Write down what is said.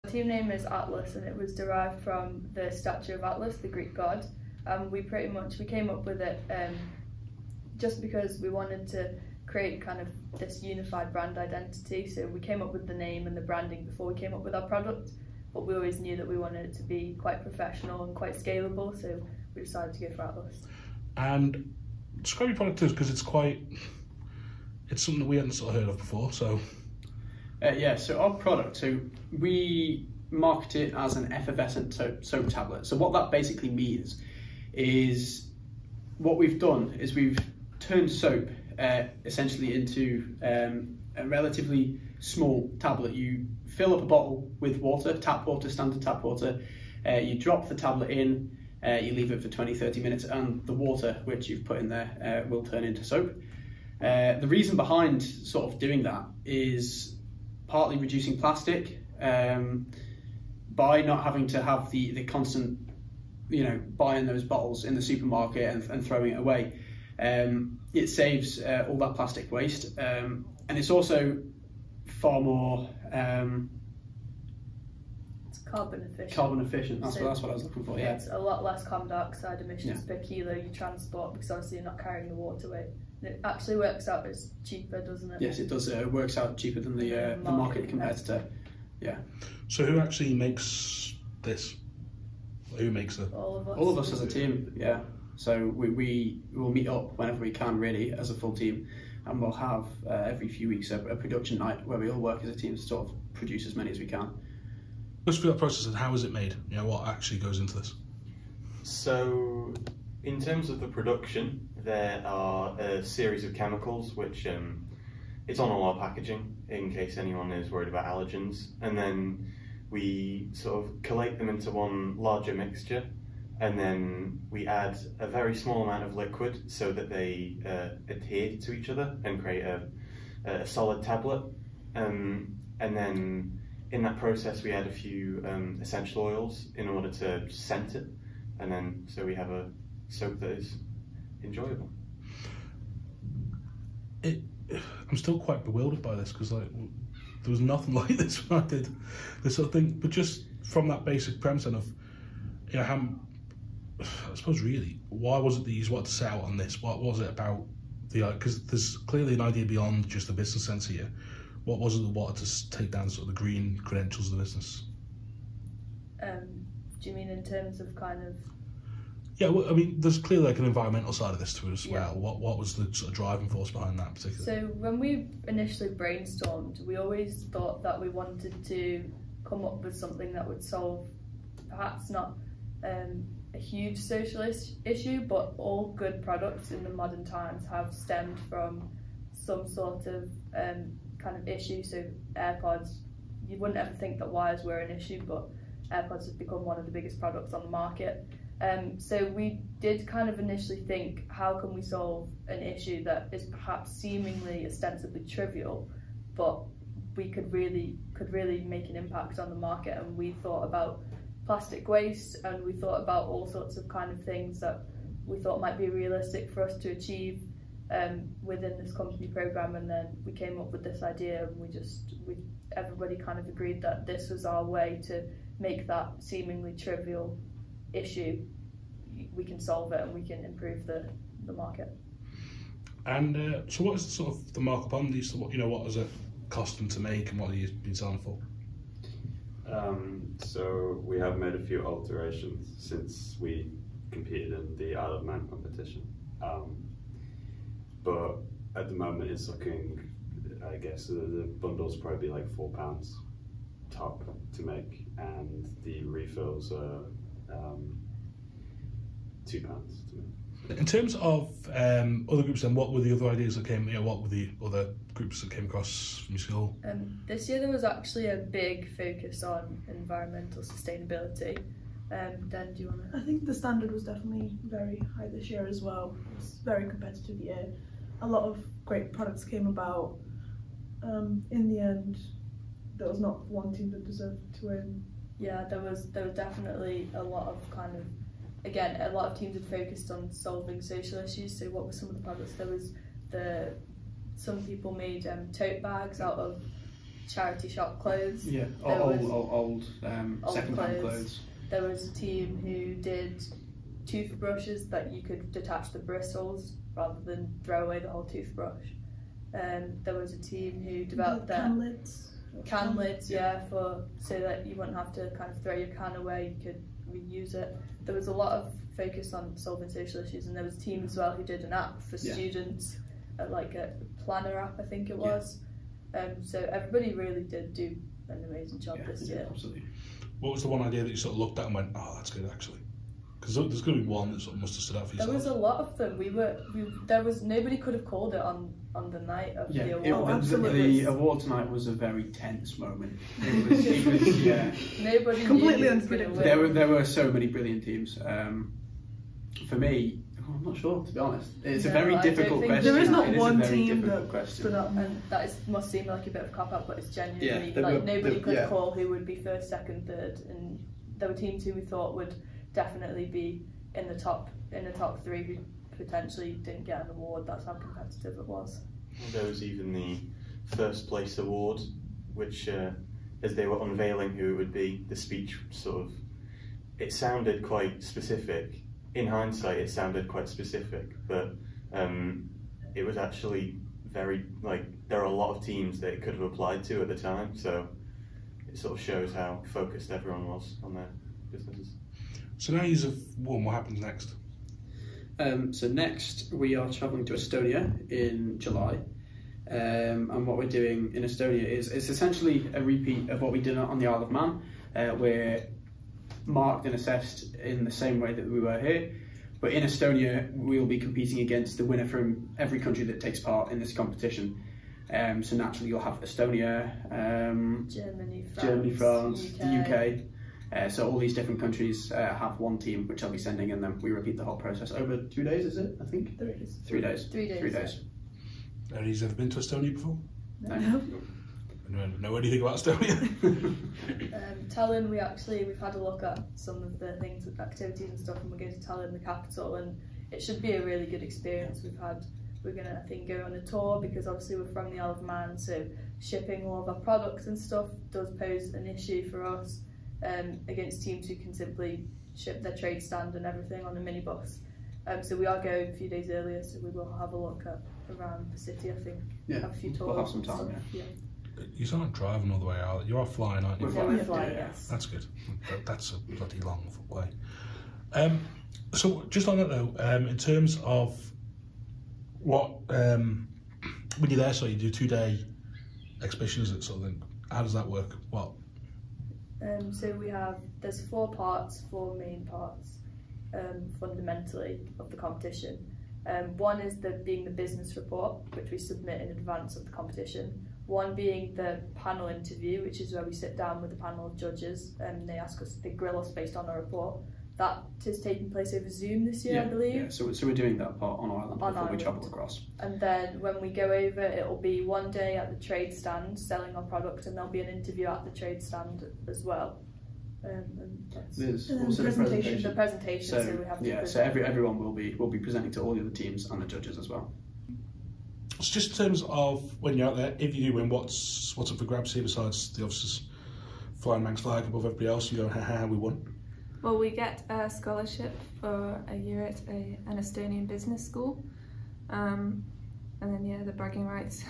The team name is Atlas, and it was derived from the statue of Atlas, the Greek god. We came up with it just because we wanted to create kind of this unified brand identity. So we came up with the name and the branding before we came up with our product, but we always knew that we wanted it to be quite professional and quite scalable, so we decided to go for Atlas. And describe your product to us, because it's something that we hadn't sort of heard of before. So so our product, so we market it as an effervescent soap tablet. So what that basically means is, what we've done is we've turned soap essentially into a relatively small tablet. You fill up a bottle with water, tap water, standard tap water, you drop the tablet in, you leave it for 20-30 minutes, and the water which you've put in there will turn into soap. The reason behind sort of doing that is partly reducing plastic, by not having to have the constant, buying those bottles in the supermarket and throwing it away. It saves all that plastic waste, and it's also far more it's carbon efficient. Carbon efficient. That's what I was looking for. Yeah, it's a lot less carbon dioxide emissions per kilo you transport, because obviously you're not carrying the water weight. And it actually works out as cheaper, doesn't it? Yes, it does. It works out cheaper than the market competitor. Yeah. So who actually makes this? Who makes it? All of us. All of us as a team. Yeah. So we will meet up whenever we can, really, as a full team, and we'll have every few weeks a production night where we all work as a team to sort of produce as many as we can. Let's through that process, and how is it made? What actually goes into this? So, in terms of the production, there are a series of chemicals which it's on all our packaging in case anyone is worried about allergens, and then we sort of collate them into one larger mixture, and then we add a very small amount of liquid so that they adhere to each other and create a solid tablet, and then in that process we add a few essential oils in order to scent it, and then so we have a soap that is enjoyable. I'm still quite bewildered by this, because there was nothing like this when I did this sort of thing. But just from that basic premise of, I suppose really, why was it that you wanted to set out on this? What was it about because there's clearly an idea beyond just the business sense here. What was it that wanted to take down sort of the green credentials of the business? Do you mean in terms of kind of? Yeah, well, I mean, there's clearly like an environmental side of this to it as well. What was the sort of driving force behind that particularly? So when we initially brainstormed, we always thought that we wanted to come up with something that would solve perhaps not a huge social issue, but all good products in the modern times have stemmed from some sort of kind of issue. So AirPods, you wouldn't ever think that wires were an issue, but AirPods have become one of the biggest products on the market. So we did kind of initially think, how can we solve an issue that is perhaps seemingly ostensibly trivial, but we could really make an impact on the market. And we thought about plastic waste, and we thought about all sorts of kind of things that we thought might be realistic for us to achieve within this company program. And then we came up with this idea, and everybody kind of agreed that this was our way to make that seemingly trivial issue, we can solve it and we can improve the market. And so what is sort of the markup on these? What does it cost them to make, and what are you been selling for? So we have made a few alterations since we competed in the Isle of Man competition, but at the moment it's looking, I guess the bundles probably like £4 top to make, and the refills are £2 to make. In terms of other groups, then, what were the other ideas that came? What were the other groups that came across from your school? This year there was actually a big focus on environmental sustainability. Dan, do you want to? I think the standard was definitely very high this year as well. It was a very competitive year. A lot of great products came about. In the end, there was not one team that deserved to win. Yeah, there was definitely a lot of kind of, again, a lot of teams had focused on solving social issues. So what were some of the products? There was some people made tote bags out of charity shop clothes. Yeah, There was old second-hand clothes. There was a team who did toothbrushes that you could detach the bristles rather than throw away the whole toothbrush. There was a team who developed can lids. can lids, yeah, for so that you wouldn't have to kind of throw your can away, you could reuse it. There was a lot of focus on solving social issues, and there was a team as well who did an app for students, like a planner app, I think it was. So everybody really did do an amazing job this year. Absolutely. What was the one idea that you sort of looked at and went, oh, that's good actually? Because there's going to be one that sort of must have stood out for yourself. There was a lot of them. There was nobody could have called it on the night of the award. The award tonight was a very tense moment. It was yeah. Nobody Completely knew unpredictable. There were so many brilliant teams. For me, I'm not sure, to be honest. It's a very difficult question. There is not It one a very team difficult that stood out. And must seem like a bit of a cop out, but it's genuinely Yeah, nobody could call who would be first, second, third, and there were teams who we thought would definitely be in the top three who potentially didn't get an award. That's how competitive it was. There was even the first place award, which as they were unveiling who it would be, the speech it sounded quite specific. In hindsight, it sounded quite specific, but it was actually very, there are a lot of teams that it could have applied to at the time, so it sort of shows how focused everyone was on their businesses. So now you've won, what happens next? So next we are travelling to Estonia in July, and what we're doing in Estonia is it's essentially a repeat of what we did on the Isle of Man. We're marked and assessed in the same way that we were here, but in Estonia we'll be competing against the winner from every country that takes part in this competition. So naturally you'll have Estonia, Germany, France, UK. the UK. So all these different countries have one team which I'll be sending, and then we repeat the whole process over 2 days, is it? I think? 3 days. 3 days. 3 days. 3 days. Anybody's ever been to Estonia before? No. Know anything about Estonia? Tallinn, we've had a look at some of the activities and stuff, and we're going to Tallinn, the capital, and it should be a really good experience. We're gonna, I think, go on a tour, because obviously we're from the Isle of Man, so shipping all of our products and stuff does pose an issue for us against teams who can simply ship their trade stand and everything on a minibus. So we are going a few days earlier, so we will have a look around the city, I think. Yeah, have a few tours. we'll have some time, yeah. You're not driving all the way out, you are flying, aren't you? We're flying, yes. That's good. That's a bloody long way. So just on that though, in terms of what, when you're there, so you do 2-day exhibitions and sort of thing, how does that work? What? So there's 4 main parts, fundamentally, of the competition. One is being the business report, which we submit in advance of the competition. One being the panel interview, which is where we sit down with a panel of judges and they grill us based on our report. That is taking place over Zoom this year, I believe. Yeah, so we're doing that part on Ireland before we travel across. And then when we go over, it'll be 1 day at the trade stand selling our product, and there'll be an interview at the trade stand as well. There's also the presentation. The presentation, so we have to so everyone will be presenting to all the other teams and the judges as well. So just in terms of when you're out there, if you do win, what's up for grabs here besides the officers flying Manx flag above everybody else? You go, ha, we won. Well, we get a scholarship for a year at an Estonian business school, and then the bragging rights.